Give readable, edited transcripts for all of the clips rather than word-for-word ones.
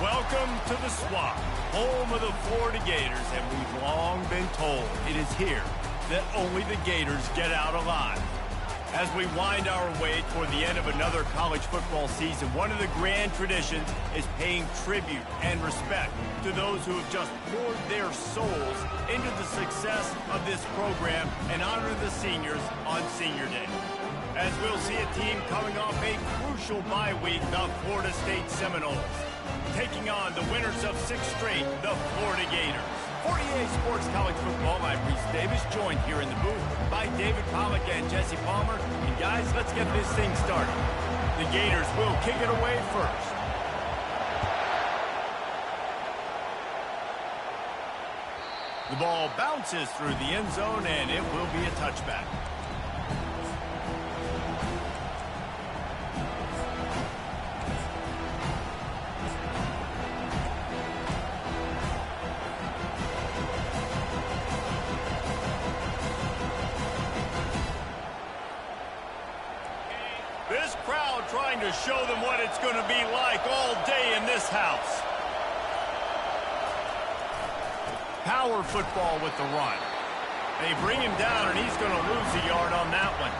Welcome to the Swamp, home of the Florida Gators, and we've long been told it is here that only the Gators get out alive. As we wind our way toward the end of another college football season, one of the grand traditions is paying tribute and respect to those who have just poured their souls into the success of this program and honor the seniors on Senior Day. As we'll see a team coming off a crucial bye week, the Florida State Seminoles, taking on the winners of 6 straight, the Florida Gators. 48 Sports College Football, I'm Reese Davis, joined here in the booth by David Pollack and Jesse Palmer. And guys, let's get this thing started. The Gators will kick it away first. The ball bounces through the end zone, and it will be a touchback. This crowd trying to show them what it's going to be like all day in this house. Power football with the run. They bring him down, and he's going to lose a yard on that one.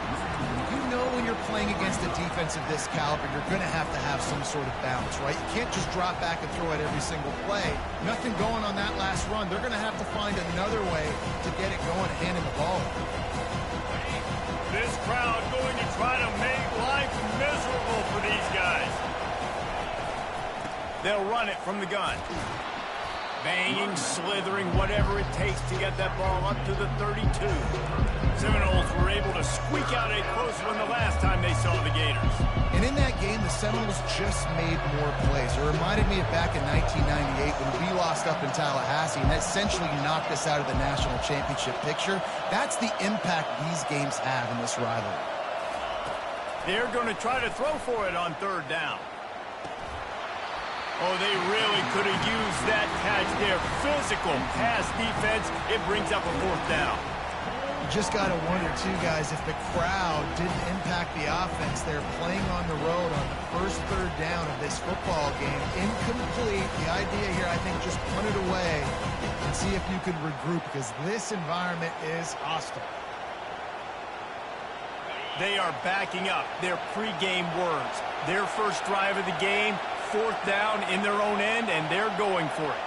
You know when you're playing against a defense of this caliber, you're going to have some sort of balance, right? You can't just drop back and throw it every single play. Nothing going on that last run. They're going to have to find another way to get it going and hand him the ball. This crowd going to try to make life miserable for these guys. They'll run it from the gun. Banging, slithering, whatever it takes to get that ball up to the 32. Seminoles were able to squeak out a close one the last time they saw the Gators. And in that game, the Seminoles just made more plays. It reminded me of back in 1998 when we lost up in Tallahassee, and that essentially knocked us out of the national championship picture. That's the impact these games have in this rivalry. They're going to try to throw for it on 3rd down. Oh, they really could have used that catch there. Physical pass defense. It brings up a 4th down. You just got to wonder, too, guys, if the crowd didn't impact the offense. They're playing on the road on the first 3rd down of this football game. Incomplete. The idea here, I think, just punt it away and see if you could regroup, because this environment is hostile. They are backing up their pregame words. Their first drive of the game, 4th down in their own end, and they're going for it.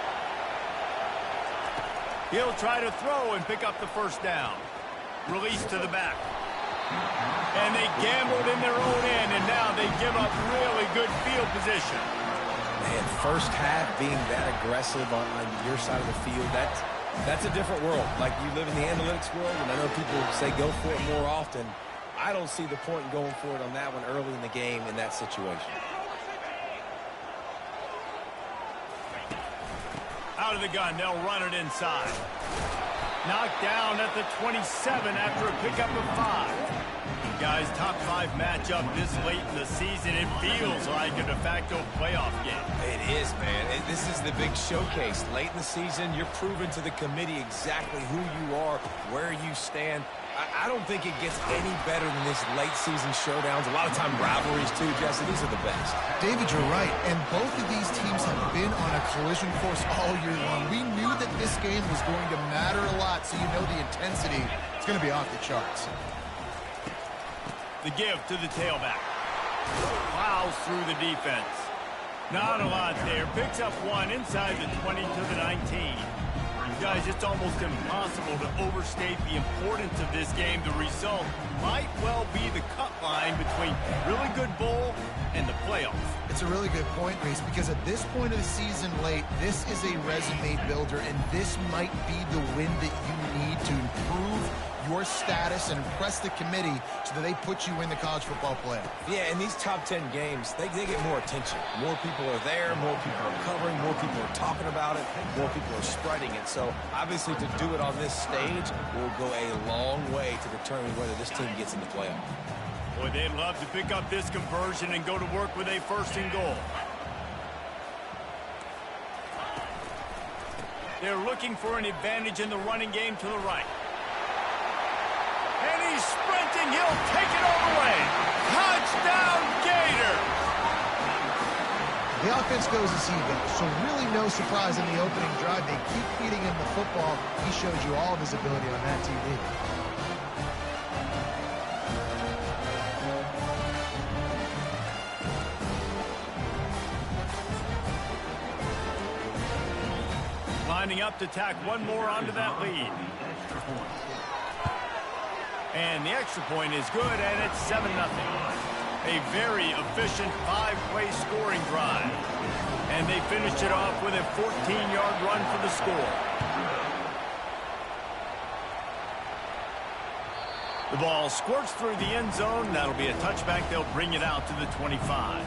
He'll try to throw and pick up the 1st down. Release to the back. And they gambled in their own end, and now they give up really good field position. Man, first half being that aggressive on your side of the field, that's a different world. Like, you live in the analytics world, and I know people say go for it more often. I don't see the point in going for it on that one early in the game in that situation. Out of the gun, they'll run it inside. Knocked down at the 27 after a pickup of 5. Guys, top 5 matchup this late in the season. It feels like a de facto playoff game. It is, man. This is the big showcase. Late in the season, you're proving to the committee exactly who you are, where you stand. I don't think it gets any better than this late season showdowns. A lot of time rivalries too, Jesse. These are the best. David, you're right. And both of these teams have been on a collision course all year long. We knew that this game was going to matter a lot, so you know the intensity is going to be off the charts. The give to the tailback. Plows through the defense. Not a lot there. Picks up 1 inside the 20 to the 19. Guys, it's almost impossible to overstate the importance of this game. The result might well be the cut line between really good bowl and the playoffs. It's a really good point, Reese, because at this point of the season late, this is a resume builder, and this might be the win that you need to improve your status and impress the committee so that they put you in the college football playoff. Yeah, in these top 10 games, they get more attention. More people are there, more people are covering, more people are talking about it, more people are spreading it. So obviously to do it on this stage will go a long way to determine whether this team gets in the playoff. Boy, they'd love to pick up this conversion and go to work with a 1st and goal. They're looking for an advantage in the running game to the right. And he's sprinting. He'll take it all the way. Touchdown, Gators! The offense goes as he goes. So really no surprise in the opening drive. They keep feeding him the football. He showed you all of his ability on that TV. Lining up to tack one more onto that lead. And the extra point is good, and it's 7-0. A very efficient 5-play scoring drive. And they finished it off with a 14-yard run for the score. The ball squirts through the end zone. That'll be a touchback. They'll bring it out to the 25.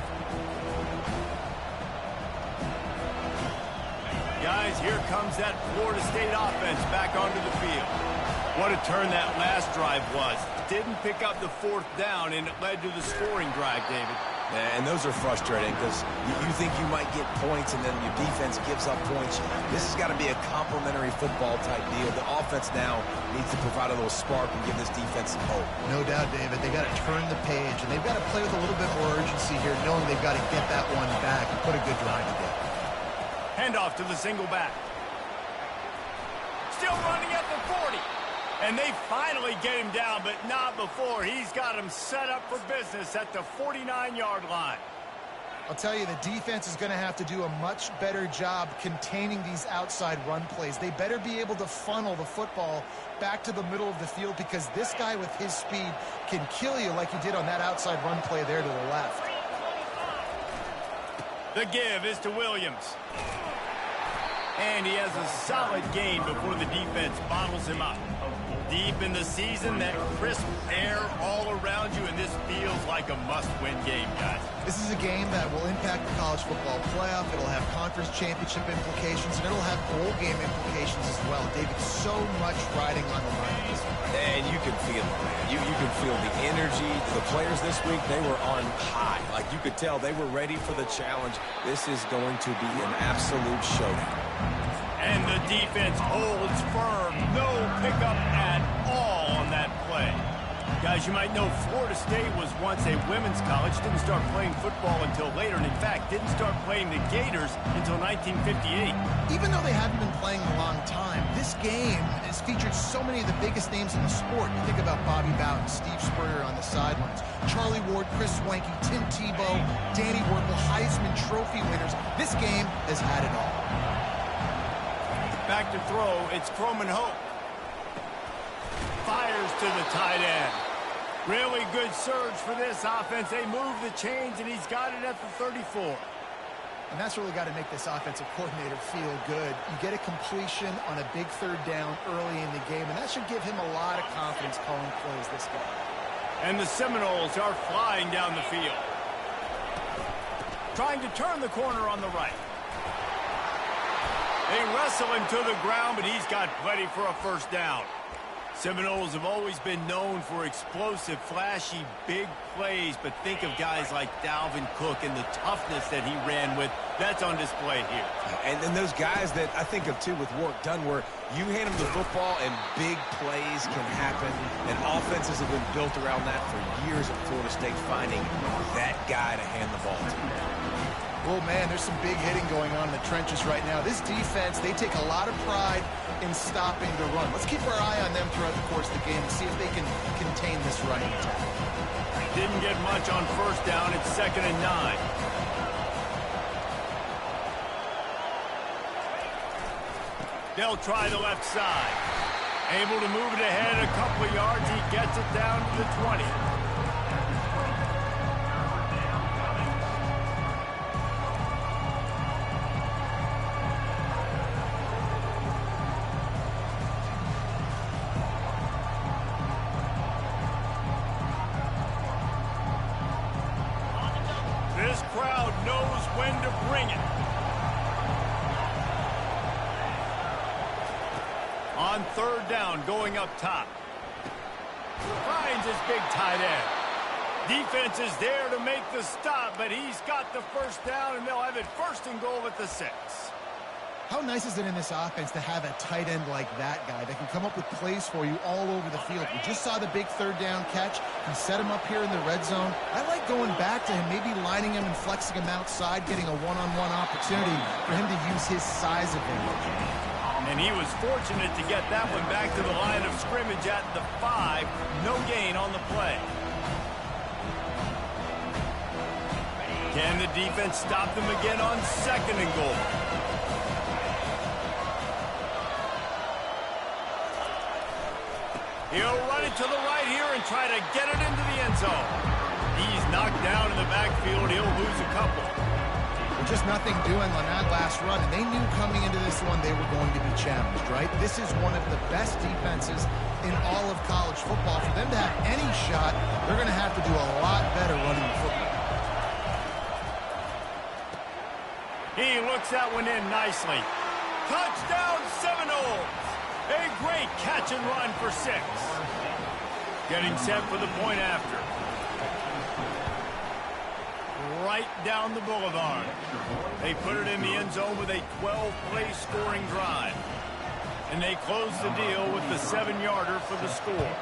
Guys, here comes that Florida State offense back onto the field. What a turn that last drive was. Didn't pick up the 4th down, and it led to the scoring drive, David. And those are frustrating because you think you might get points and then your defense gives up points. This has got to be a complementary football type deal. The offense now needs to provide a little spark and give this defense some hope. No doubt, David. They've got to turn the page, and they've got to play with a little bit more urgency here, knowing they've got to get that one back and put a good drive together. Handoff to the single back. Still running at the 40. And they finally get him down, but not before. He's got him set up for business at the 49-yard line. I'll tell you, the defense is going to have to do a much better job containing these outside run plays. They better be able to funnel the football back to the middle of the field because this guy with his speed can kill you like he did on that outside run play there to the left. The give is to Williams. And he has a solid game before the defense bottles him up. Deep in the season, that crisp air all around you, and this feels like a must-win game, guys. This is a game that will impact the college football playoff. It'll have conference championship implications, and it'll have bowl game implications as well. David, so much riding on the line. And you can feel it, man. You can feel the energy. The players this week, they were on high. Like you could tell they were ready for the challenge. This is going to be an absolute showdown. And the defense holds firm. No pickup at all on that play. Guys, you might know Florida State was once a women's college. Didn't start playing football until later. And in fact, didn't start playing the Gators until 1958. Even though they haven't been playing a long time, this game has featured so many of the biggest names in the sport. You think about Bobby Bowden, Steve Spurrier on the sidelines, Charlie Ward, Chris Swanky, Tim Tebow, Danny Werkle, Heisman Trophy winners. This game has had it all. Back to throw, it's Croman Hope. Fires to the tight end. Really good surge for this offense. They move the chains, and he's got it at the 34. And that's really got to make this offensive coordinator feel good. You get a completion on a big 3rd down early in the game, and that should give him a lot of confidence calling plays this game. And the Seminoles are flying down the field. Trying to turn the corner on the right. They wrestle him to the ground, but he's got plenty for a 1st down. Seminoles have always been known for explosive, flashy, big plays, but think of guys like Dalvin Cook and the toughness that he ran with. That's on display here. And then those guys that I think of, too, with Warrick Dunn, where you hand them the football and big plays can happen, and offenses have been built around that for years at Florida State, finding that guy to hand the ball to. Oh, man, there's some big hitting going on in the trenches right now. This defense, they take a lot of pride in stopping the run. Let's keep our eye on them throughout the course of the game and see if they can contain this running attack. Didn't get much on 1st down. It's 2nd and 9. They'll try the left side. Able to move it ahead a couple of yards. He gets it down to the 20. This crowd knows when to bring it. On 3rd down, going up top. Finds his big tight end. Defense is there to make the stop, but he's got the 1st down, and they'll have it 1st and goal at the 6. How nice is it in this offense to have a tight end like that guy that can come up with plays for you all over the field? We just saw the big third down catch. He set him up here in the red zone. I like going back to him, maybe lining him and flexing him outside, getting a one-on-one opportunity for him to use his size advantage. And he was fortunate to get that one back to the line of scrimmage at the 5. No gain on the play. Can the defense stop them again on 2nd and goal? He'll run it to the right here and try to get it into the end zone. He's knocked down in the backfield. He'll lose a couple. Just nothing doing on that last run, and they knew coming into this one they were going to be challenged, right? This is one of the best defenses in all of college football. For them to have any shot, they're going to have to do a lot better running the football. He looks that one in nicely. Touchdown Seminoles! A great catch and run for 6. Getting set for the point after. Right down the boulevard. They put it in the end zone with a 12-play scoring drive. And they close the deal with the 7-yarder for the score.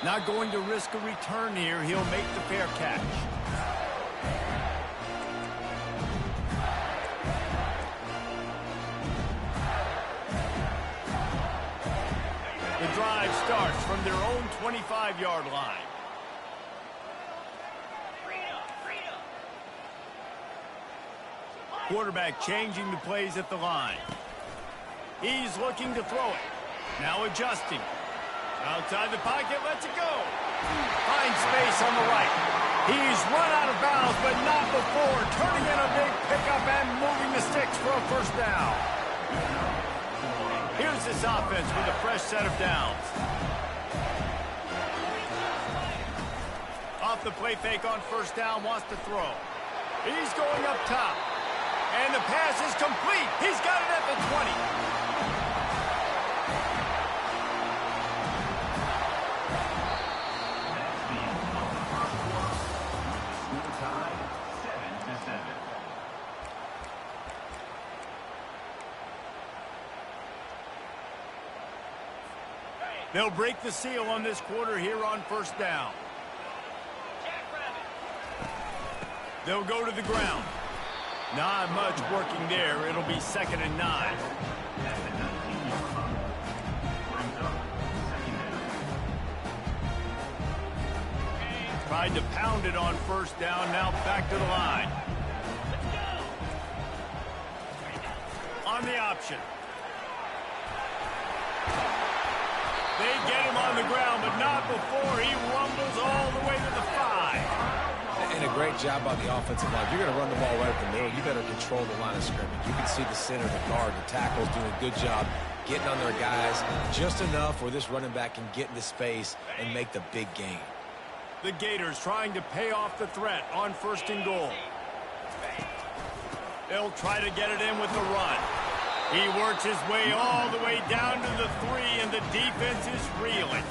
Not going to risk a return here. He'll make the fair catch. The drive starts from their own 25-yard line. Quarterback changing the plays at the line. He's looking to throw it. Now adjusting. Outside the pocket, lets it go. Finds space on the right. He's run out of bounds, but not before turning in a big pickup and moving the sticks for a first down. Here's this offense with a fresh set of downs. Off the play fake on first down, wants to throw. He's going up top. And the pass is complete. He's got it at the 20. They'll break the seal on this quarter here on first down. They'll go to the ground. Not much working there. It'll be 2nd and 9. Tried to pound it on first down. Now back to the line. On the option. They get him on the ground, but not before he rumbles all the way to the 5. And a great job by the offensive line. If you're going to run the ball right up the middle, you better control the line of scrimmage. You can see the center, the guard, the tackles doing a good job getting on their guys just enough where this running back can get into space and make the big gain. The Gators trying to pay off the threat on 1st and goal. They'll try to get it in with the run. He works his way all the way down to the 3, and the defense is reeling.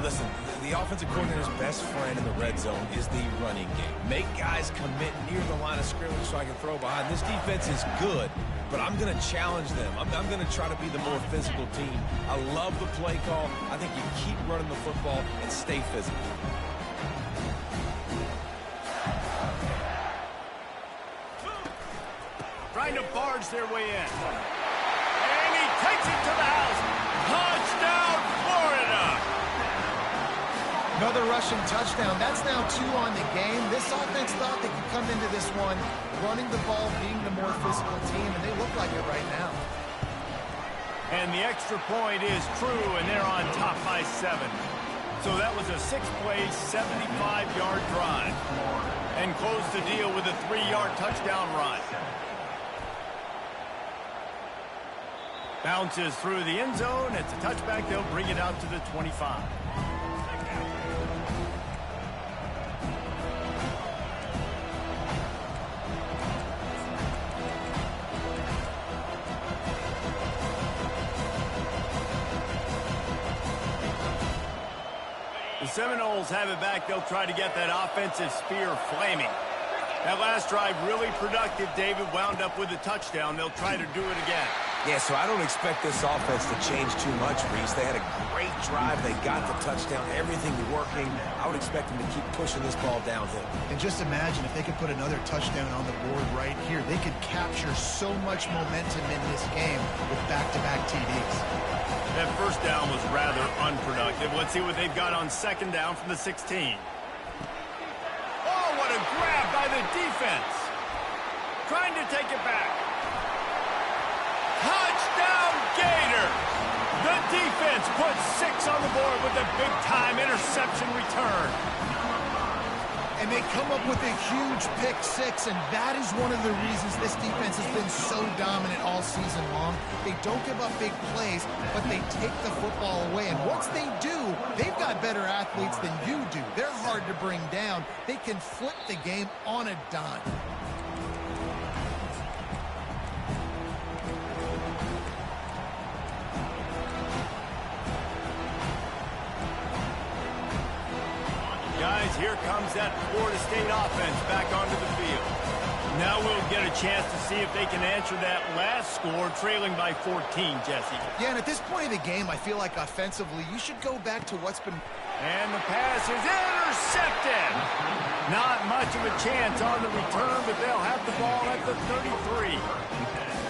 Listen, the offensive coordinator's best friend in the red zone is the running game. Make guys commit near the line of scrimmage so I can throw behind. This defense is good, but I'm going to challenge them. I'm going to try to be the more physical team. I love the play call. I think you keep running the football and stay physical. Trying to barge their way in. And he takes it to the house. Touchdown, Florida! Another rushing touchdown. That's now 2 on the game. This offense thought they could come into this one running the ball, being the more physical team, and they look like it right now. And the extra point is true, and they're on top by 7. So that was a 6-play, 75-yard drive. And close the deal with a 3-yard touchdown run. Bounces through the end zone. It's a touchback. They'll bring it out to the 25. The Seminoles have it back. They'll try to get that offensive spear flaming. That last drive really productive. David wound up with a touchdown. They'll try to do it again. Yeah, so I don't expect this offense to change too much, Reese. They had a great drive. They got the touchdown. Everything working. I would expect them to keep pushing this ball downhill. And just imagine if they could put another touchdown on the board right here. They could capture so much momentum in this game with back-to-back TDs. That first down was rather unproductive. Let's see what they've got on second down from the 16. Oh, what a grab by the defense. Trying to take it back. Touchdown Gators! The defense puts 6 on the board with a big-time interception return. And they come up with a huge pick 6, and that is one of the reasons this defense has been so dominant all season long. They don't give up big plays, but they take the football away. And once they do, they've got better athletes than you do. They're hard to bring down. They can flip the game on a dime. Guys, here comes that Florida State offense back onto the field. Now we'll get a chance to see if they can answer that last score, trailing by 14, Jesse. Yeah, and at this point of the game, I feel like offensively, you should go back to what's been... And the pass is intercepted. Not much of a chance on the return, but they'll have the ball at the 33.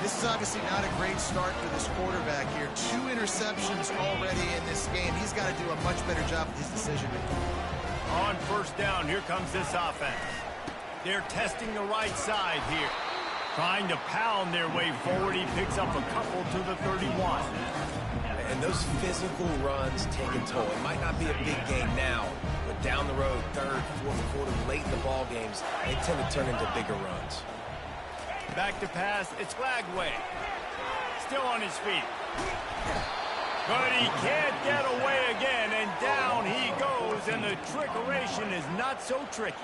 This is obviously not a great start for this quarterback here. 2 interceptions already in this game. He's got to do a much better job with his decision-making. On first down, here comes this offense. They're testing the right side here. Trying to pound their way forward. He picks up a couple to the 31. And those physical runs take a toll. It might not be a big game now, but down the road, third, fourth quarter, late in the ball games, they tend to turn into bigger runs. Back to pass. It's Flagway. Still on his feet. But he can't get away again, and down he goes, and the trickeration is not so tricky.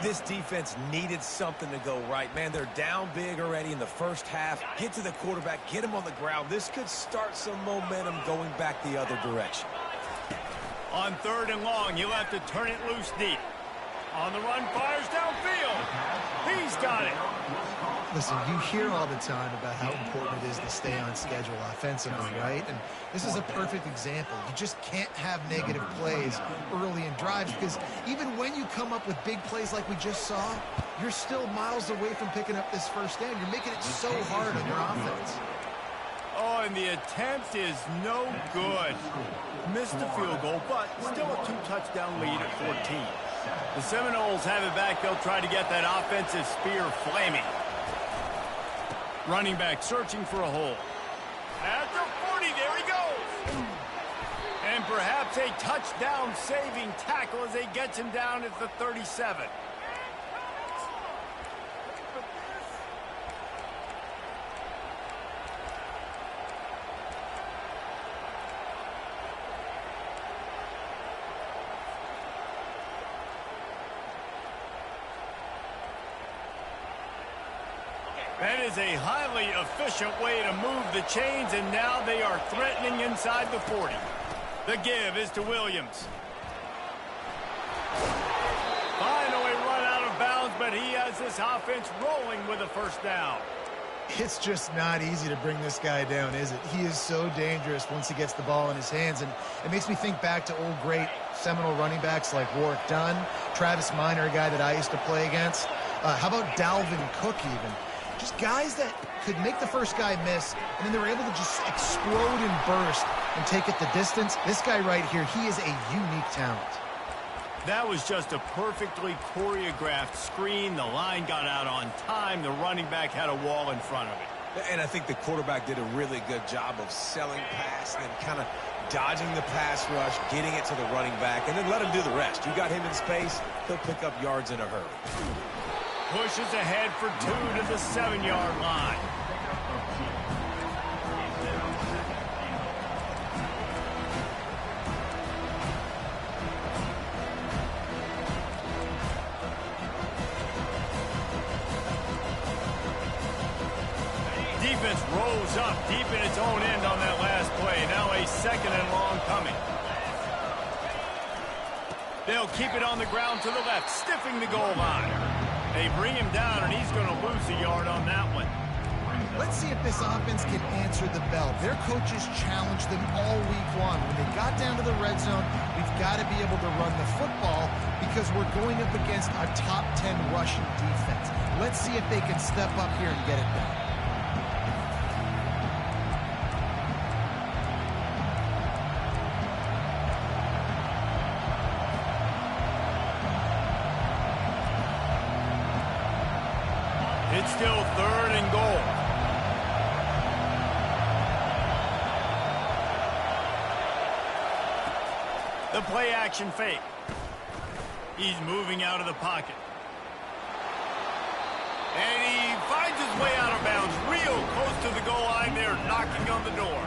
This defense needed something to go right. Man, they're down big already in the first half. Get to the quarterback, get him on the ground. This could start some momentum going back the other direction. On third and long, he'll have to turn it loose deep. On the run, fires downfield. He's got it. Listen, you hear all the time about how important it is to stay on schedule offensively, right? And this is a perfect example. You just can't have negative plays early in drives because even when you come up with big plays like we just saw, you're still miles away from picking up this first down. You're making it so hard on your offense. Oh, and the attempt is no good. Missed the field goal, but still a 2-touchdown lead at 14. The Seminoles have it back. They'll try to get that offensive spear flaming. Running back searching for a hole. At the 40, there he goes. And perhaps a touchdown-saving tackle as they get him down at the 37. That is a highly efficient way to move the chains, and now they are threatening inside the 40. The give is to Williams. Finally run out of bounds, but he has this offense rolling with a first down. It's just not easy to bring this guy down, is it? He is so dangerous once he gets the ball in his hands, and it makes me think back to old great Seminole running backs like Warwick Dunn, Travis Minor, a guy that I used to play against. How about Dalvin Cook even? Just guys that could make the first guy miss, and then they were able to just explode and burst and take it the distance. This guy right here, he is a unique talent. That was just a perfectly choreographed screen. The line got out on time. The running back had a wall in front of it. And I think the quarterback did a really good job of selling pass and then kind of dodging the pass rush, getting it to the running back, and then let him do the rest. You got him in space, he'll pick up yards in a hurry. Pushes ahead for 2 to the 7-yard line. Defense rose up deep in its own end on that last play. Now a second and long coming. They'll keep it on the ground to the left, stiffing the goal line. They bring him down, and he's going to lose a yard on that one. Let's see if this offense can answer the bell. Their coaches challenged them all week long. When they got down to the red zone, we've got to be able to run the football because we're going up against a top 10 rushing defense. Let's see if they can step up here and get it done. It's still 3rd and goal. The play action fake. He's moving out of the pocket. And he finds his way out of bounds real close to the goal line there, knocking on the door.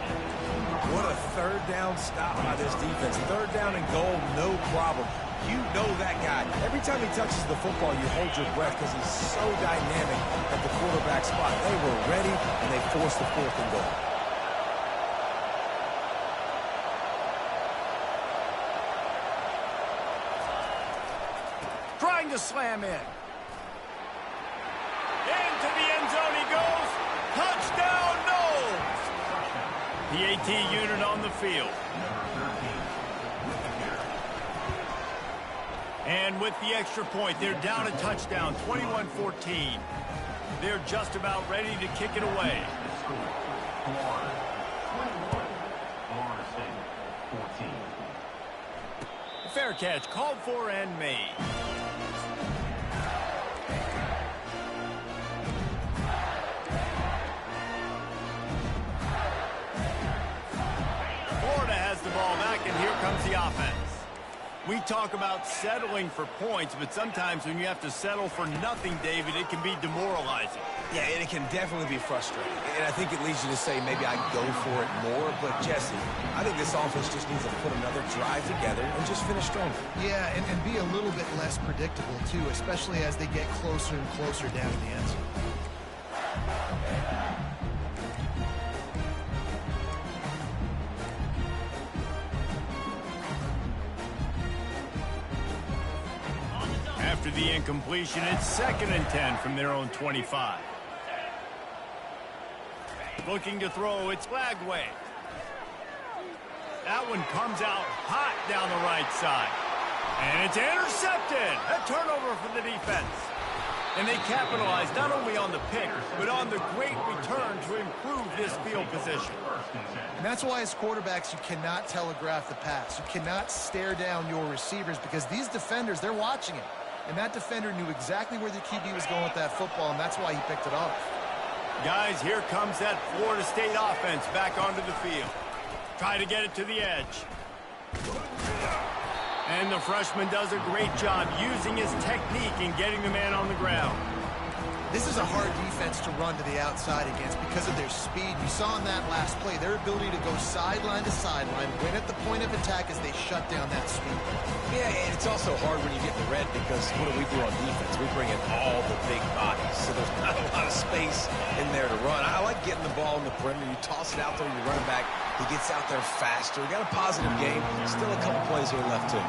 What a 3rd down stop by this defense. 3rd down and goal, no problem. You know that guy. Every time he touches the football, you hold your breath because he's so dynamic at the quarterback spot. They were ready, and they forced the 4th and goal. Trying to slam in. Into the end zone he goes. Touchdown, Knowles! The AT unit on the field. And with the extra point, they're down a touchdown, 21-14. They're just about ready to kick it away. Fair catch, called for and made. Florida has the ball back, and here comes the offense. We talk about settling for points, but sometimes when you have to settle for nothing, David, it can be demoralizing. Yeah, and it can definitely be frustrating. And I think it leads you to say maybe I go for it more. But, Jesse, I think this offense just needs to put another drive together and just finish stronger. Yeah, and be a little bit less predictable, too, especially as they get closer and closer down to the end zone. After the incompletion, it's 2nd and 10 from their own 25. Looking to throw, it's Flagway. That one comes out hot down the right side. And it's intercepted. A turnover for the defense. And they capitalize not only on the pick, but on the great return to improve this field position. And that's why as quarterbacks, you cannot telegraph the pass. You cannot stare down your receivers because these defenders, they're watching it. And that defender knew exactly where the QB was going with that football, and that's why he picked it off. Guys, here comes that Florida State offense back onto the field. Try to get it to the edge. And the freshman does a great job using his technique and getting the man on the ground. This is a hard defense to run to the outside against because of their speed. You saw in that last play their ability to go sideline to sideline, win at the point of attack as they shut down that speed. Yeah, and it's also hard when you get the red because what do we do on defense? We bring in all the big bodies, so there's not a lot of space in there to run. I like getting the ball in the perimeter. You toss it out there, you run it back. He gets out there faster. We got a positive game. Still a couple plays here left, too.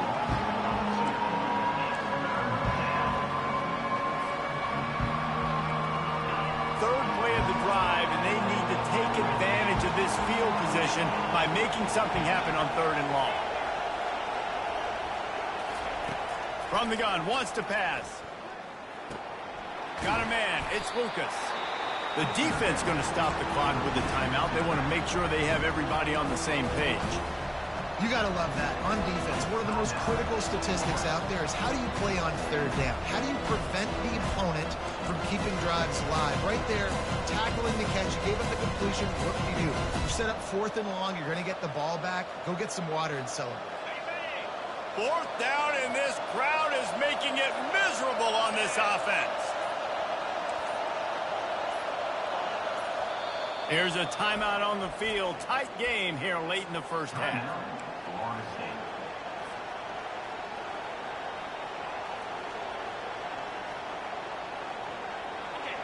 And they need to take advantage of this field position by making something happen on 3rd and long. From the gun, wants to pass. Got a man, it's Lucas. The defense going to stop the clock with the timeout. They want to make sure they have everybody on the same page. You got to love that. On defense, one of the most critical statistics out there is how do you play on 3rd down? How do you prevent the opponent from keeping drives live? Right there, tackling the catch. You gave up the completion. What do? You set up 4th and long. You're going to get the ball back. Go get some water and celebrate. 4th down, and this crowd is making it miserable on this offense. Here's a timeout on the field. Tight game here late in the first half.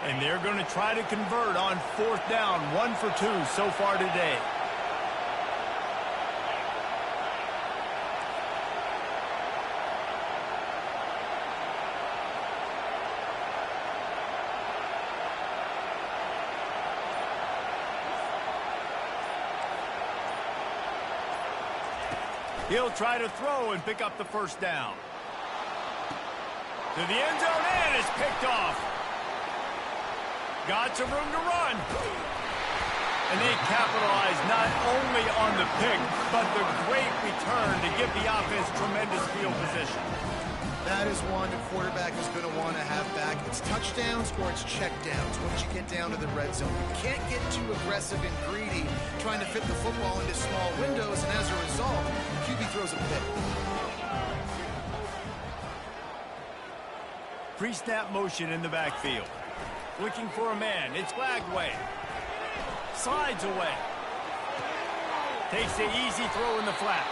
And they're going to try to convert on 4th down. 1 for 2 so far today. He'll try to throw and pick up the first down. To the end zone, and it's picked off. Got some room to run. And they capitalize not only on the pick, but the great return to give the offense tremendous field position. That is one the quarterback is going to want to have back. It's touchdowns or it's checkdowns once you get down to the red zone. You can't get too aggressive and greedy trying to fit the football into small windows, and as a result, QB throws a pick. Pre-snap motion in the backfield. Looking for a man. It's Lagway. Slides away. Takes the easy throw in the flat.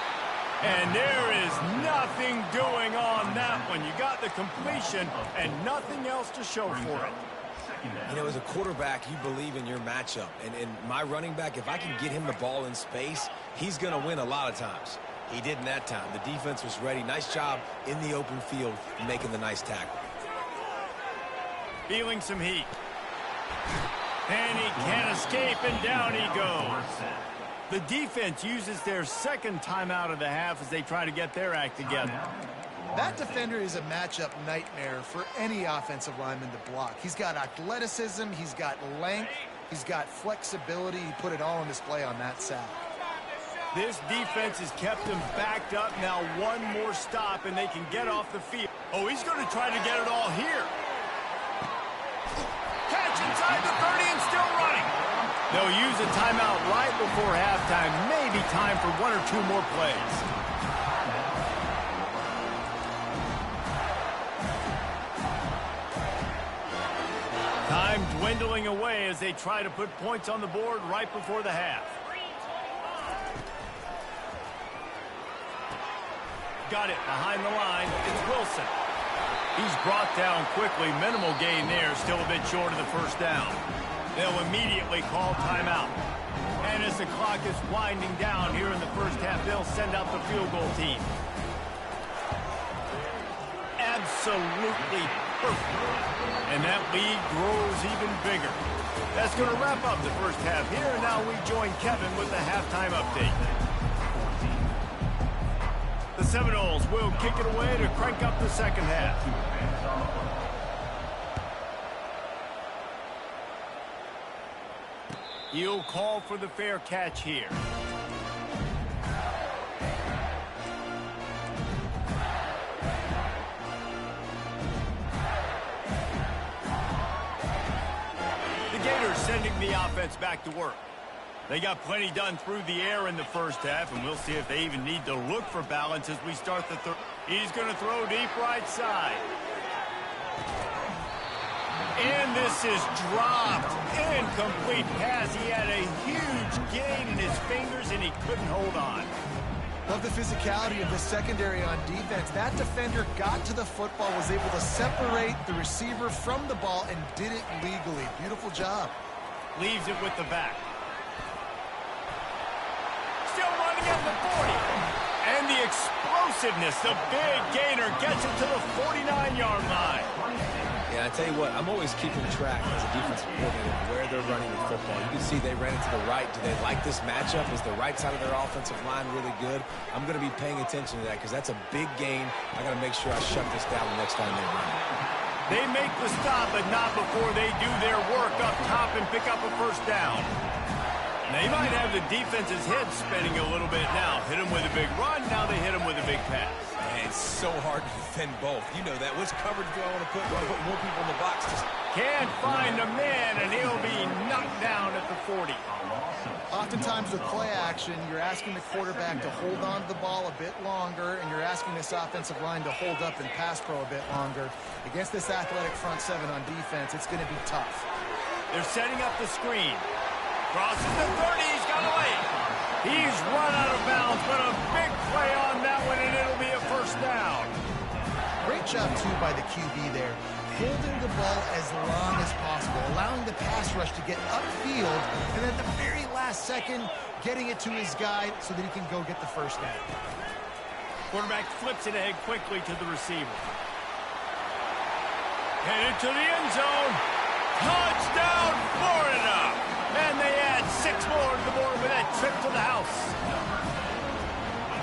And there is nothing doing on that one. You got the completion and nothing else to show for it. You know, as a quarterback, you believe in your matchup. And my running back, if I can get him the ball in space, he's going to win a lot of times. He didn't that time. The defense was ready. Nice job in the open field making the nice tackle. Feeling some heat. And he can't escape, and down he goes. The defense uses their second timeout of the half as they try to get their act together. That defender is a matchup nightmare for any offensive lineman to block. He's got athleticism, he's got length, he's got flexibility. He put it all on display on that sack. This defense has kept them backed up. Now one more stop, and they can get off the field. Oh, he's going to try to get it all here. Catch inside the 30 and still running. They'll use a timeout right before halftime. Maybe time for one or two more plays. Time dwindling away as they try to put points on the board right before the half. Got it behind the line. It's Wilson. He's brought down quickly. Minimal gain there. Still a bit short of the first down. They'll immediately call timeout. And as the clock is winding down here in the first half, they'll send out the field goal team. Absolutely perfect. And that lead grows even bigger. That's going to wrap up the first half here. And now we join Kevin with the halftime update. The Seminoles will kick it away to crank up the second half. He'll call for the fair catch here. The Gators sending the offense back to work. They got plenty done through the air in the first half, and we'll see if they even need to look for balance as we start the third. He's going to throw deep right side. And this is dropped. Incomplete pass. He had a huge gain in his fingers, and he couldn't hold on. Love the physicality of the secondary on defense. That defender got to the football, was able to separate the receiver from the ball, and did it legally. Beautiful job. Leaves it with the back. Still running at the 40. And the explosiveness, the big gainer gets it to the 49-yard line. Yeah, I tell you what, I'm always keeping track as a defensive coordinator of where they're running the football. You can see they ran it to the right. Do they like this matchup? Is the right side of their offensive line really good? I'm going to be paying attention to that because that's a big gain. I got to make sure I shut this down the next time they run. They make the stop, but not before they do their work up top and pick up a first down. They might have the defense's head spinning a little bit now. Hit him with a big run, now they hit him with a big pass. Man, it's so hard to defend both. You know that. Which coverage do I want to put? Do I put more people in the box? Can't find a man, and he'll be knocked down at the 40. Oftentimes with play action, you're asking the quarterback to hold on to the ball a bit longer, and you're asking this offensive line to hold up and pass pro a bit longer. Against this athletic front seven on defense, it's going to be tough. They're setting up the screen. Crosses the 30, he's got away. He's run out of bounds, but a big play on that one, and it'll be a first down. Great job, too, by the QB there. Holding the ball as long as possible, allowing the pass rush to get upfield, and at the very last second, getting it to his guy so that he can go get the first down. Quarterback flips it ahead quickly to the receiver. Headed to the end zone. Touchdown, Florida! And they add 6 more to the board with that trip to the house.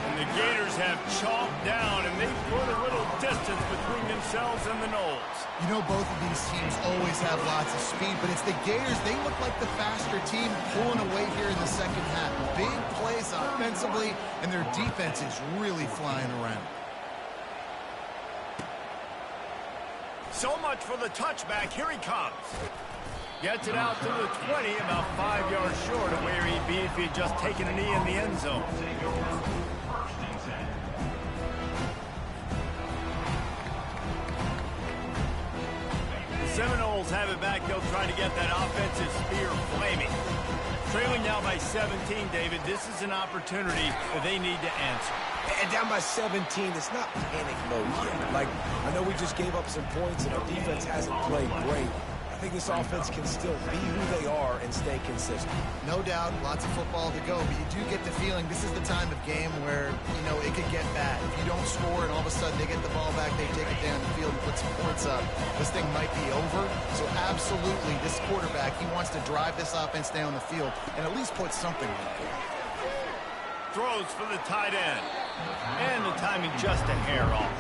And the Gators have chalked down, and they put a little distance between themselves and the Noles. You know, both of these teams always have lots of speed, but it's the Gators. They look like the faster team pulling away here in the second half. Big plays offensively, and their defense is really flying around. So much for the touchback. Here he comes. Gets it out to the 20, about 5 yards short of where he'd be if he had just taken a knee in the end zone. The Seminoles have it back. They'll try to get that offensive spear flaming. Trailing now by 17, David. This is an opportunity that they need to answer. And down by 17, it's not panic mode yet. Like, I know we just gave up some points and our defense hasn't played great. I think this offense can still be who they are and stay consistent. No doubt, lots of football to go, but you do get the feeling this is the time of game where, you know, it could get bad. If you don't score and all of a sudden they get the ball back, they take it down the field and put some points up, this thing might be over. So absolutely, this quarterback, he wants to drive this offense down the field and at least put something on it. Throws for the tight end. And the timing just a hair off.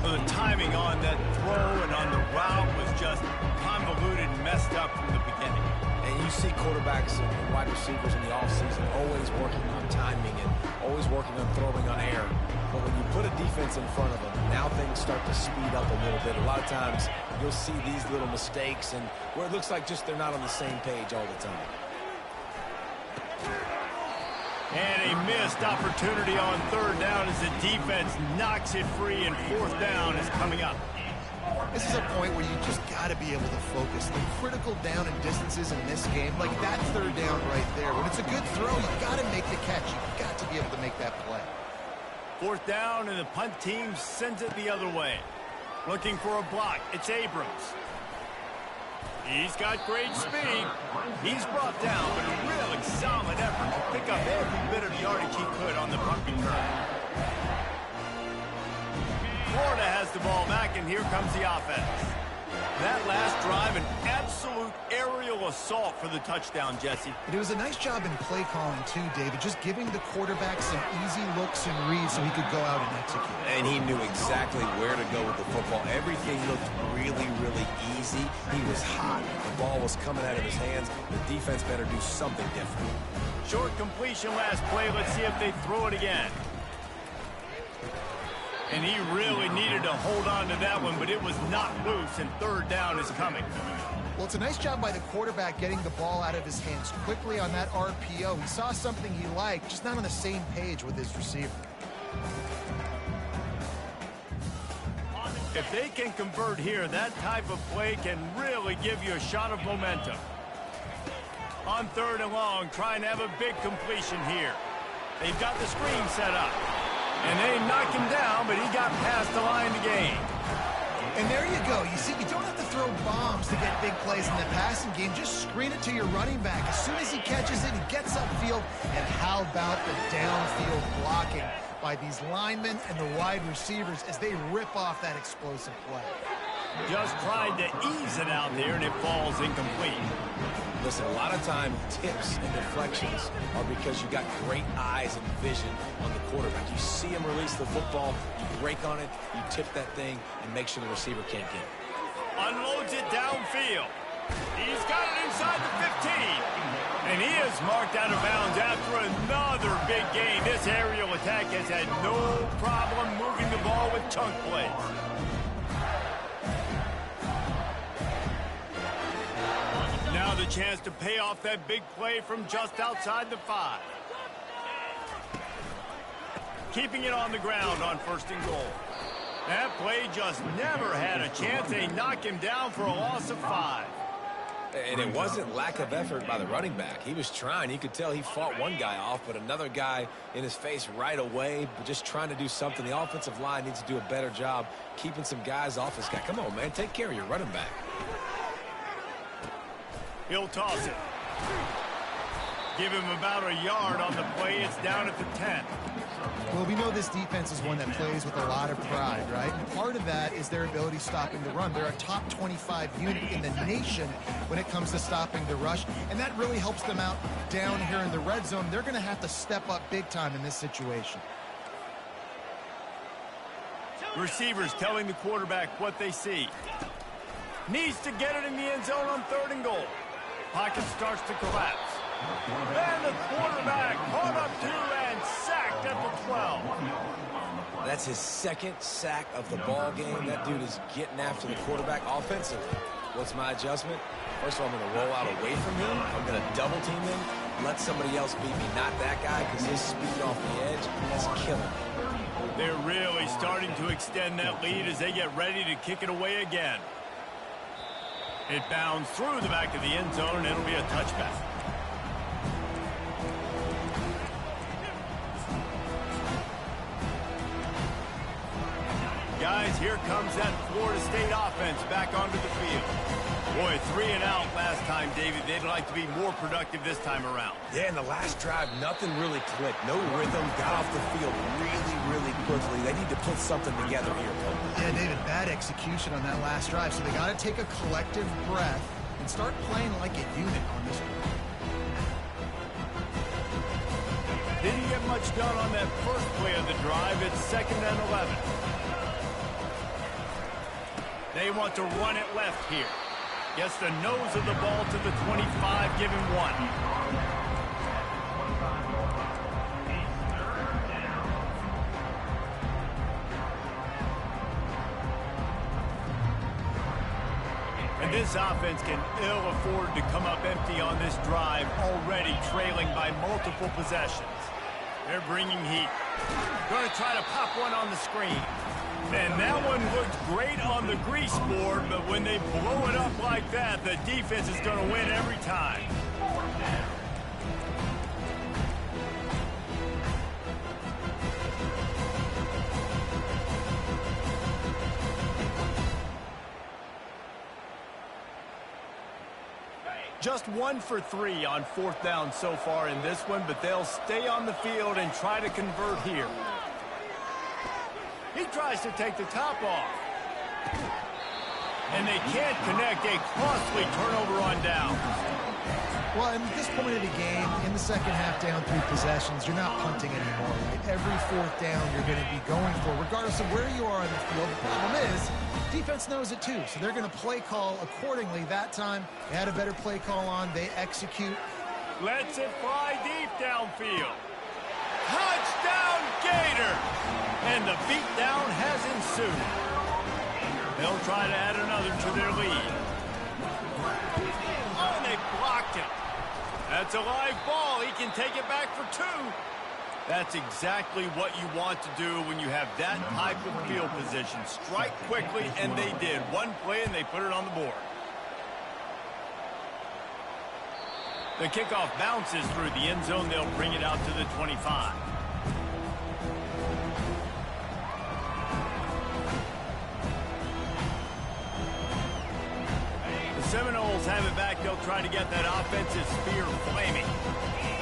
The timing on that throw and on the route was just convoluted and messed up from the beginning. And you see quarterbacks and wide receivers in the offseason always working on timing and always working on throwing on air. But when you put a defense in front of them, now things start to speed up a little bit. A lot of times you'll see these little mistakes and where it looks like just they're not on the same page all the time. And a missed opportunity on third down as the defense knocks it free, and fourth down is coming up. This is a point where you just got to be able to focus. The critical down and distances in this game, like that third down right there. When it's a good throw, you got to make the catch. You've got to be able to make that play. Fourth down, and the punt team sends it the other way. Looking for a block. It's Abrams. He's got great speed. He's brought down, but a really solid effort to pick up every bit of yardage he could on the punt return. Florida has the ball back, and here comes the offense. That last drive, an absolute aerial assault for the touchdown, Jesse. It was a nice job in play calling, too, David, just giving the quarterback some easy looks and reads so he could go out and execute. And he knew exactly where to go with the football. Everything looked really, really easy. He was hot. The ball was coming out of his hands. The defense better do something different. Short completion last play. Let's see if they throw it again. And he really needed to hold on to that one, but it was not loose, and third down is coming. Well, it's a nice job by the quarterback getting the ball out of his hands quickly on that RPO. He saw something he liked, just not on the same page with his receiver. If they can convert here, that type of play can really give you a shot of momentum. On third and long, trying to have a big completion here. They've got the screen set up. And they knock him down, but he got past the line to gain. And there you go. You see, you don't have to throw bombs to get big plays in the passing game. Just screen it to your running back. As soon as he catches it, he gets upfield. And how about the downfield blocking by these linemen and the wide receivers as they rip off that explosive play? Just tried to ease it out there, and it falls incomplete. Listen, a lot of time, tips and deflections are because you got great eyes and vision on the quarterback. You see him release the football, you break on it, you tip that thing, and make sure the receiver can't get it. Unloads it downfield. He's got it inside the 15. And he is marked out of bounds after another big gain. This aerial attack has had no problem moving the ball with chunk plays. Now the chance to pay off that big play from just outside the 5. Keeping it on the ground on first and goal. That play just never had a chance. They knock him down for a loss of 5. And it wasn't lack of effort by the running back. He was trying. You could tell he fought one guy off, but another guy in his face right away, but just trying to do something. The offensive line needs to do a better job keeping some guys off this guy. Come on, man. Take care of your running back. He'll toss it. Give him about a yard on the play. It's down at the 10. Well, we know this defense is one that plays with a lot of pride, right? And part of that is their ability stopping the run. They're a top 25 unit in the nation when it comes to stopping the rush, and that really helps them out down here in the red zone. They're going to have to step up big time in this situation. Receivers telling the quarterback what they see. Needs to get it in the end zone on 3rd and goal. Pocket starts to collapse. And the quarterback caught up to and sacked at the 12. That's his 2nd sack of the ball game. That dude is getting after the quarterback offensively. What's my adjustment? First of all, I'm going to roll out away from him. I'm going to double team him. Let somebody else beat me, not that guy, because his speed off the edge is killing. They're really starting to extend that lead as they get ready to kick it away again. It bounds through the back of the end zone, and it'll be a touchback. Guys, here comes that Florida State offense back onto the field. Boy, 3 and out last time, David. They'd like to be more productive this time around. Yeah, in the last drive, nothing really clicked. No rhythm, got off the field really quickly. They need to put something together here, Bill. Yeah, David, bad execution on that last drive, so they got to take a collective breath and start playing like a unit on this one. Didn't get much done on that first play of the drive. It's 2nd and 11. They want to run it left here. Gets the nose of the ball to the 25, give him 1. And this offense can ill afford to come up empty on this drive, already trailing by multiple possessions. They're bringing heat. Going to try to pop one on the screen. And that one looked great on the grease board, but when they blow it up like that, the defense is going to win every time. Just 1 for 3 on 4th down so far in this one, but they'll stay on the field and try to convert here. He tries to take the top off. And they can't connect. A costly turnover on downs. Well, at this point of the game, in the second half, down 3 possessions, you're not punting anymore, right? Every 4th down you're going to be going for, regardless of where you are on the field. The problem is, defense knows it too, so they're going to play call accordingly. That time, they had a better play call on. They execute. Lets it fly deep downfield. Touchdown, Gator! And the beatdown has ensued. They'll try to add another to their lead. Oh, and they blocked him. That's a live ball. He can take it back for 2. That's exactly what you want to do when you have that type of field position. Strike quickly, and they did. 1 play, and they put it on the board. The kickoff bounces through the end zone. They'll bring it out to the 25. The Seminoles have it back. They'll try to get that offensive spear flaming.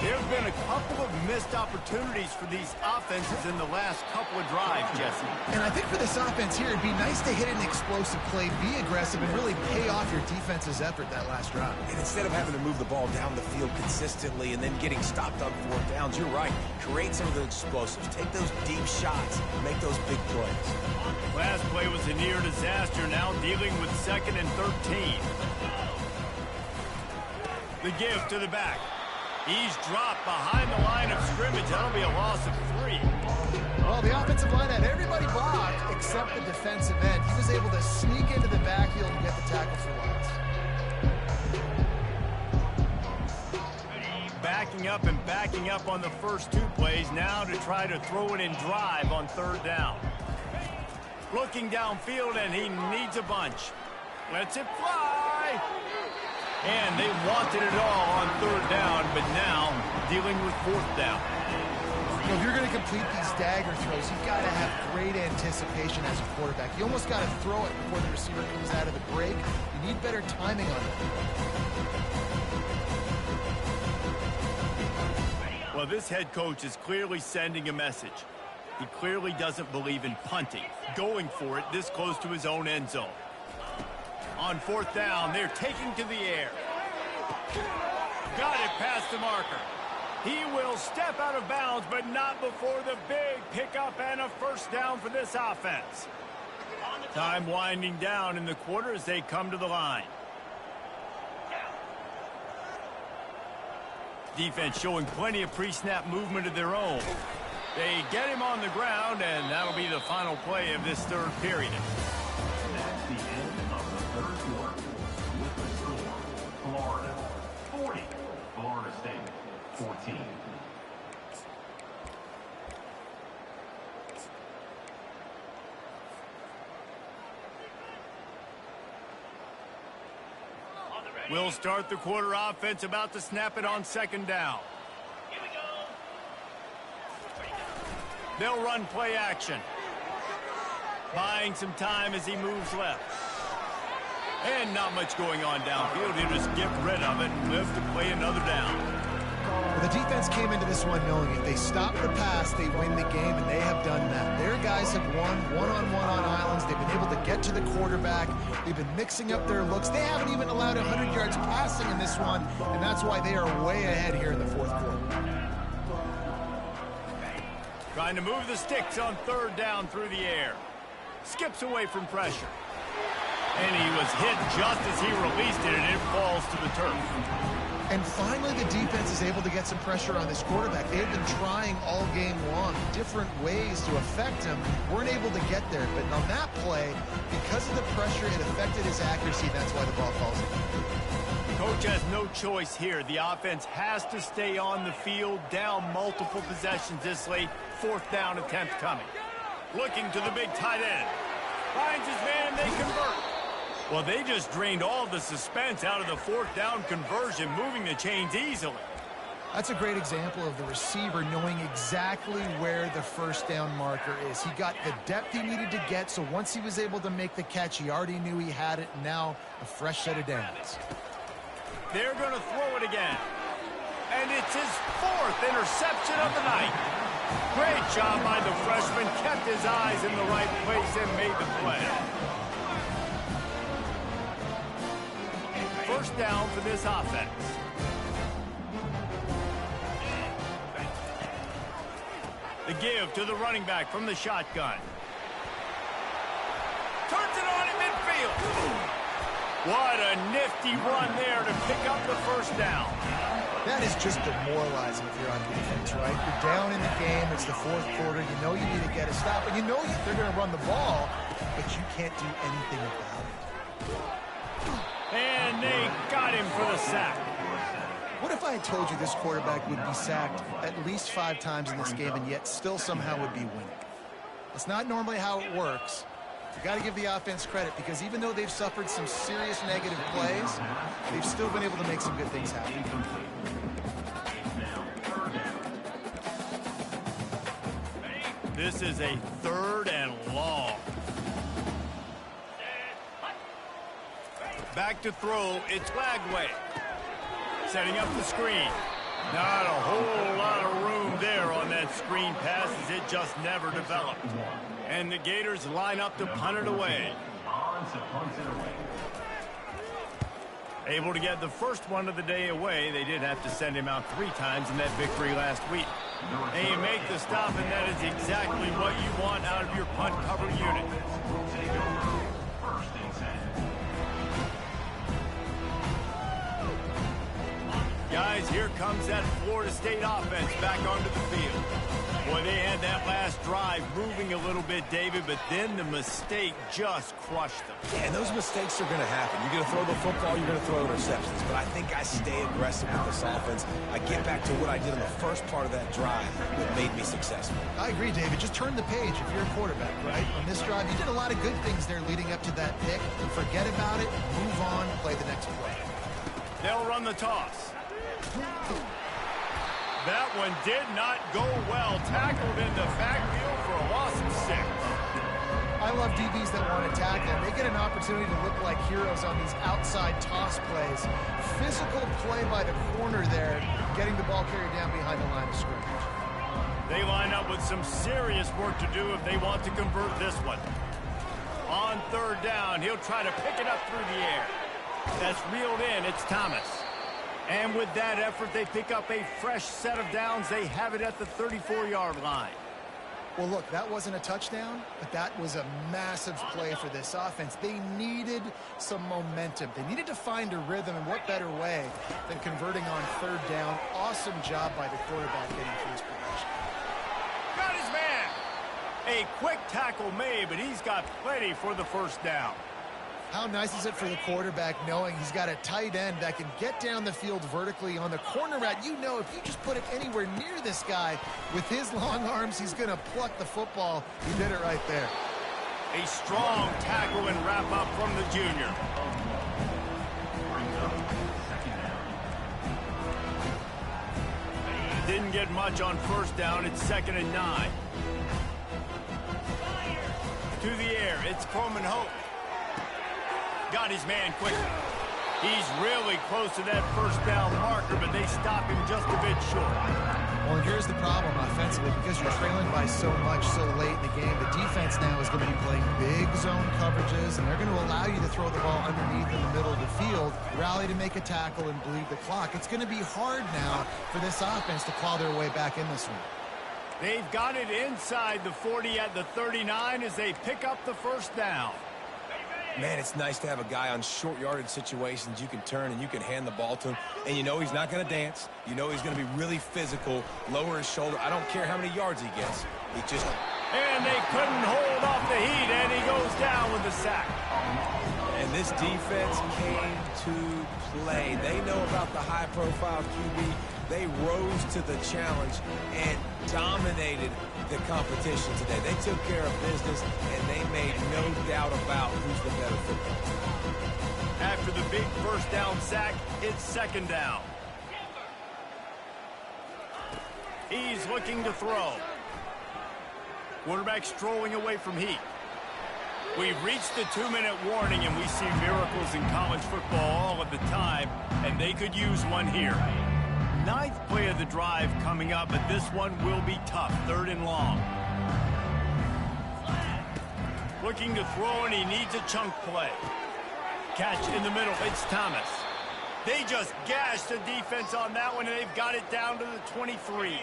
There have been a couple of missed opportunities for these offenses in the last couple of drives, Jesse. And I think for this offense here, it'd be nice to hit an explosive play, be aggressive, and really pay off your defense's effort that last drive. And instead of having to move the ball down the field consistently and then getting stopped on 4th downs, you're right. Create some of the explosives. Take those deep shots. Make those big plays. Last play was a near disaster. Now dealing with 2nd and 13. The give to the back. He's dropped behind the line of scrimmage. That'll be a loss of 3. Well, the offensive line had everybody blocked except the defensive end. He was able to sneak into the backfield and get the tackle for loss. Backing up on the first 2 plays. Now to try to throw it in drive on 3rd down. Looking downfield, and he needs a bunch. Lets it fly. And they wanted it all on 3rd down, but now dealing with 4th down. You know, if you're going to complete these dagger throws, you've got to have great anticipation as a quarterback. You almost got to throw it before the receiver comes out of the break. You need better timing on it. Well, this head coach is clearly sending a message. He clearly doesn't believe in punting, going for it this close to his own end zone. On 4th down, they're taking to the air. Got it past the marker. He will step out of bounds, but not before the big pickup and a first down for this offense. Time winding down in the quarter as they come to the line. Defense showing plenty of pre-snap movement of their own. They get him on the ground, and that'll be the final play of this third period. That's the end of the third quarter. With the score, Florida 40, Florida State 14. We'll start the quarter offense, about to snap it on second down. Here we go. They'll run play action. Buying some time as he moves left. And not much going on downfield. He'll just get rid of it and live to play another down. Well, the defense came into this one knowing if they stop the pass, they win the game, and they have done that. Their guys have won one-on-one on islands. They've been able to get to the quarterback. They've been mixing up their looks. They haven't even allowed 100 yards passing in this one, and that's why they are way ahead here in the fourth quarter. Trying to move the sticks on third down through the air. Skips away from pressure. And he was hit just as he released it, and it falls to the turf. And finally, the defense is able to get some pressure on this quarterback. They've been trying all game long different ways to affect him. Weren't able to get there. But on that play, because of the pressure, it affected his accuracy. That's why the ball falls in. Coach has no choice here. The offense has to stay on the field, down multiple possessions this late. Fourth down attempt coming. Looking to the big tight end. Finds his man, and they convert. Well, they just drained all the suspense out of the fourth down conversion, moving the chains easily. That's a great example of the receiver knowing exactly where the first down marker is. He got the depth he needed to get, so once he was able to make the catch, he already knew he had it, and now a fresh set of downs. They're going to throw it again. And it's his fourth interception of the night. Great job by the freshman. Kept his eyes in the right place and made the play. First down for this offense. The give to the running back from the shotgun. Turns it on in midfield. What a nifty run there to pick up the first down. That is just demoralizing if you're on defense, right? You're down in the game. It's the fourth quarter. You know you need to get a stop, and you know they're going to run the ball, but you can't do anything about it. And they got him for the sack. What if I had told you this quarterback would be sacked at least 5 times in this game and yet still somehow would be winning? It's not normally how it works. You got to give the offense credit because even though they've suffered some serious negative plays, they've still been able to make some good things happen. This is a third and long. Back to throw, it's Lagway. Setting up the screen. Not a whole lot of room there on that screen pass as it just never developed. And the Gators line up to punt it away. Able to get the first one of the day away. They did have to send him out 3 times in that victory last week. And you make the stop, and that is exactly what you want out of your punt cover unit. Guys, here comes that Florida State offense back onto the field. Boy, they had that last drive moving a little bit, David, but then the mistake just crushed them. Yeah, and those mistakes are going to happen. You're going to throw the football, you're going to throw interceptions. But I think I stay aggressive with this offense. I get back to what I did in the first part of that drive that made me successful. I agree, David. Just turn the page if you're a quarterback, right? On this drive, you did a lot of good things there leading up to that pick. Forget about it, move on, play the next play. They'll run the toss. That one did not go well. Tackled in the backfield for a loss of 6. I love DBs that want to tackle. They get an opportunity to look like heroes on these outside toss plays. Physical play by the corner there, getting the ball carried down behind the line of scrimmage. They line up with some serious work to do if they want to convert this one. On third down, he'll try to pick it up through the air. That's reeled in. It's Thomas. And with that effort, they pick up a fresh set of downs. They have it at the 34-yard line. Well, look, that wasn't a touchdown, but that was a massive play for this offense. They needed some momentum. They needed to find a rhythm, and what better way than converting on third down. Awesome job by the quarterback getting through his progression. Got his man. A quick tackle made, but he's got plenty for the first down. How nice is it for the quarterback knowing he's got a tight end that can get down the field vertically on the corner route? You know, if you just put it anywhere near this guy with his long arms, he's going to pluck the football. He did it right there. A strong tackle and wrap up from the junior. Didn't get much on first down. It's 2nd and 9. To the air, it's Coleman Hope. Got his man quick. He's really close to that first down marker, but they stop him just a bit short. Well, and here's the problem offensively, because you're trailing by so much so late in the game. The defense now is going to be playing big zone coverages, and they're going to allow you to throw the ball underneath in the middle of the field, rally to make a tackle, and bleed the clock. It's going to be hard now for this offense to claw their way back in this one. They've got it inside the 40 at the 39 as they pick up the first down. Man, it's nice to have a guy on short yardage situations you can turn and you can hand the ball to him. And you know he's not going to dance. You know he's going to be really physical, lower his shoulder. I don't care how many yards he gets. He just... And they couldn't hold off the heat, and he goes down with the sack. And this defense came to play. They know about the high-profile QB. They rose to the challenge and dominated the competition today. They took care of business, and they made no doubt about who's the better football team. After the big first down sack, it's 2nd down. He's looking to throw. Quarterback strolling away from heat. We've reached the 2-minute warning, and we see miracles in college football all of the time, and they could use one here. 9th play of the drive coming up, but this one will be tough. 3rd and long. Looking to throw, and he needs a chunk play. Catch in the middle. It's Thomas. They just gashed the defense on that one, and they've got it down to the 23.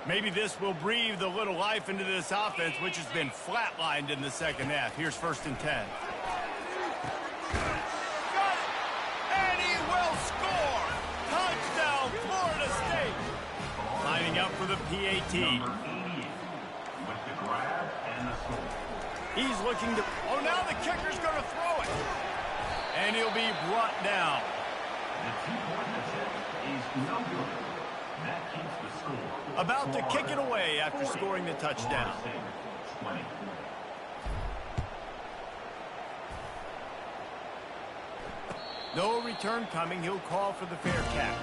Maybe this will breathe a little life into this offense, which has been flatlined in the second half. Here's 1st and 10. And he will score! Touchdown, Florida State! Lining up for the PAT. With the grab and the score. He's looking to... Oh, now the kicker's going to throw it. And he'll be brought down. The 2-point attempt is no good. That keeps the score. About to kick it away after scoring the touchdown. No return coming. He'll call for the fair catch.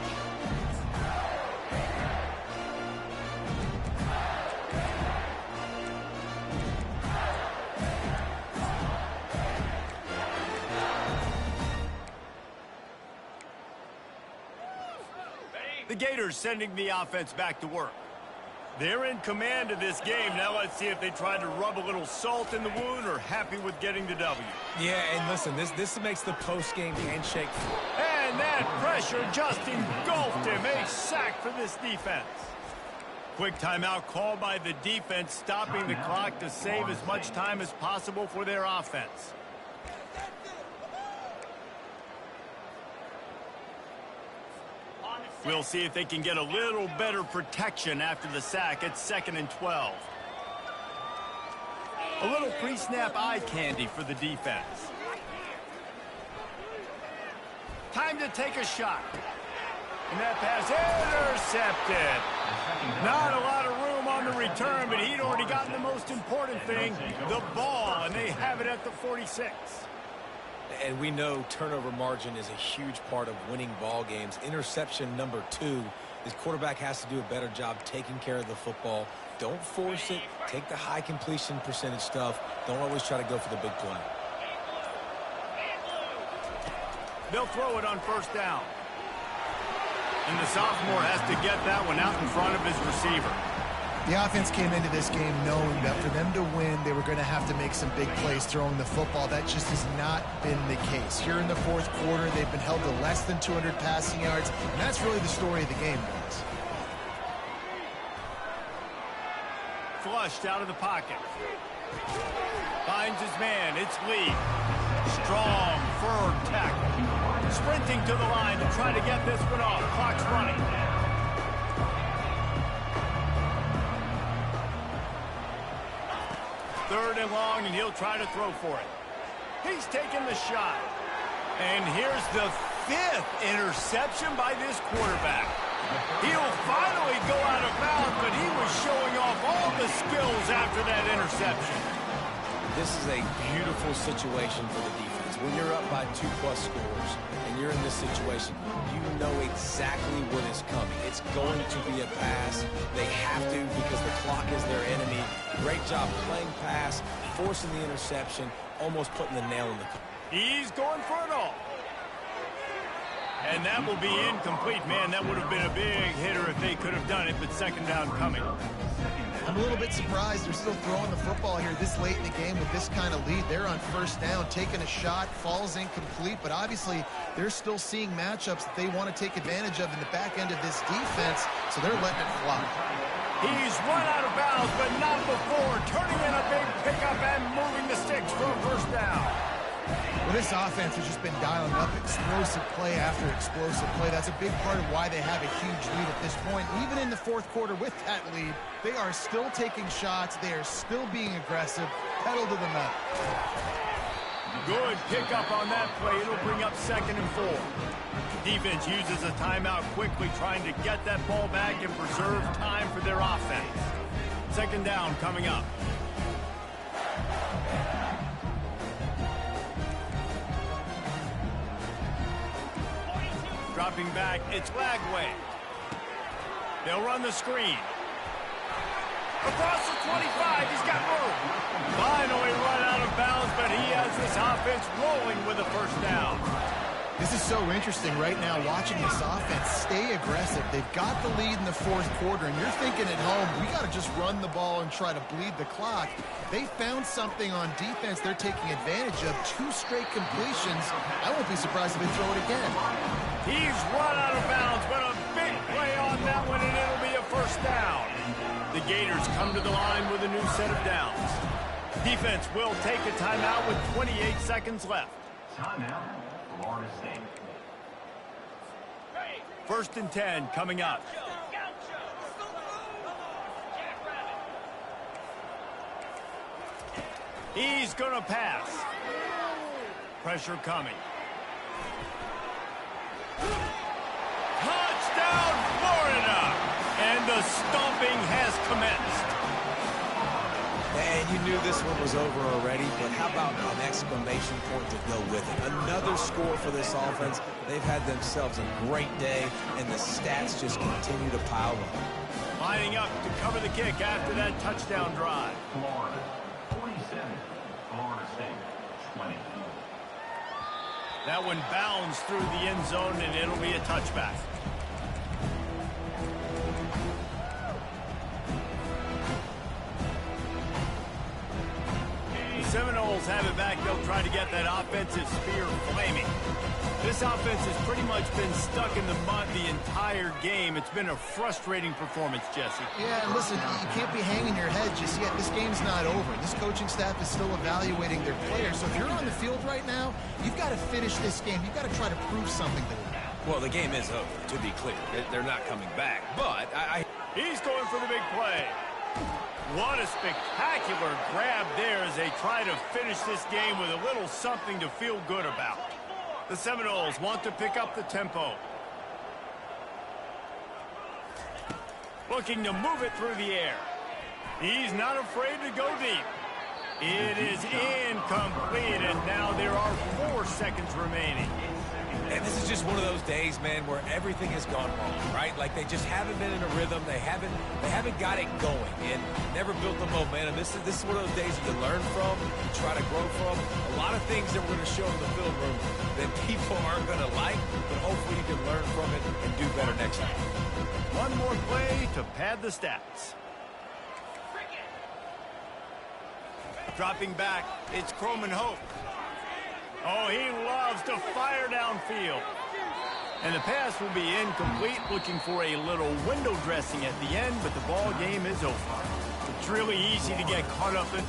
The Gators sending the offense back to work. They're in command of this game. Now let's see if they try to rub a little salt in the wound or happy with getting the W. Yeah, and listen, this makes the post-game handshake. And that pressure just engulfed him. A sack for this defense. Quick timeout called by the defense, stopping the clock to save as much time as possible for their offense. We'll see if they can get a little better protection after the sack. It's 2nd and 12. A little pre-snap eye candy for the defense. Time to take a shot. And that pass intercepted. Not a lot of room on the return, but he'd already gotten the most important thing, the ball, and they have it at the 46. And we know turnover margin is a huge part of winning ball games. Interception number 2. His quarterback has to do a better job taking care of the football. Don't force it. Take the high completion percentage stuff. Don't always try to go for the big play. They'll throw it on first down. And the sophomore has to get that one out in front of his receiver. The offense came into this game knowing that for them to win, they were going to have to make some big plays throwing the football. That just has not been the case. Here in the fourth quarter, they've been held to less than 200 passing yards, and that's really the story of the game, guys. flushed out of the pocket. Finds his man. It's Lee. Strong, firm tackle. Sprinting to the line to try to get this one off. Clock's running. Third and long, and he'll try to throw for it. He's taking the shot. And here's the 5th interception by this quarterback. He'll finally go out of bounds, but he was showing off all the skills after that interception. This is a beautiful situation for the defense. When you're up by 2+ scores and you're in this situation, you know exactly what is coming. It's going to be a pass. They have to because the clock is their enemy. Great job playing pass, forcing the interception, almost putting the nail in the coffin. He's going for it all. And that will be incomplete. Man, that would have been a big hitter if they could have done it, but second down coming. I'm a little bit surprised they're still throwing the football here this late in the game with this kind of lead. They're on first down, taking a shot, falls incomplete, but obviously they're still seeing matchups that they want to take advantage of in the back end of this defense, so they're letting it fly. He's run out of bounds, but not before, turning in a big pickup and moving the sticks for a first down. Well, this offense has just been dialing up explosive play after explosive play. That's a big part of why they have a huge lead at this point. Even in the fourth quarter with that lead, they are still taking shots. They are still being aggressive. Pedal to the metal. Good pickup on that play. It'll bring up 2nd and 4. Defense uses a timeout quickly, trying to get that ball back and preserve time for their offense. 2nd down coming up. Dropping back, it's Lagway. They'll run the screen. Across the 25, he's got room. Finally run out of bounds, but he has this offense rolling with a first down. This is so interesting right now, watching this offense stay aggressive. They've got the lead in the fourth quarter, and you're thinking at home, we got to just run the ball and try to bleed the clock. They found something on defense they're taking advantage of. 2 straight completions. I won't be surprised if they throw it again. He's run out of bounds, but a big play on that one, and it'll be a first down. The Gators come to the line with a new set of downs. Defense will take a timeout with 28 seconds left. Timeout, Florida State. 1st and 10 coming up. He's going to pass. Pressure coming. Touchdown, Florida! And the stomping has commenced. And you knew this one was over already, but how about an exclamation point to go with it? Another score for this offense. They've had themselves a great day, and the stats just continue to pile up. Lining up to cover the kick after that touchdown drive. Florida, 47. Florida State, 20. That one bounds through the end zone, and it'll be a touchback. The Seminoles have it back. They'll try to get that offensive spear flaming. This offense has pretty much been stuck in the mud the entire game. It's been a frustrating performance, Jesse. Yeah, and listen, you can't be hanging your head just yet. This game's not over. This coaching staff is still evaluating their players. So if you're on the field right now, you've got to finish this game. You've got to try to prove something to them. Well, the game is over, to be clear. They're not coming back, but He's going for the big play. What a spectacular grab there as they try to finish this game with a little something to feel good about. The Seminoles want to pick up the tempo. Looking to move it through the air. He's not afraid to go deep. It is incomplete, and now there are 4 seconds remaining. And this is just one of those days, man, where everything has gone wrong, right? Like they just haven't been in a rhythm. They haven't got it going and never built the momentum. This is one of those days you learn from, you try to grow from. A lot of things that we're going to show in the film room that people aren't going to like, but hopefully you can learn from it and do better next time. One more play to pad the stats. Dropping back, it's Croman Hope. Oh, he loves to fire downfield. And the pass will be incomplete, looking for a little window dressing at the end, but the ball game is over. It's really easy to get caught up in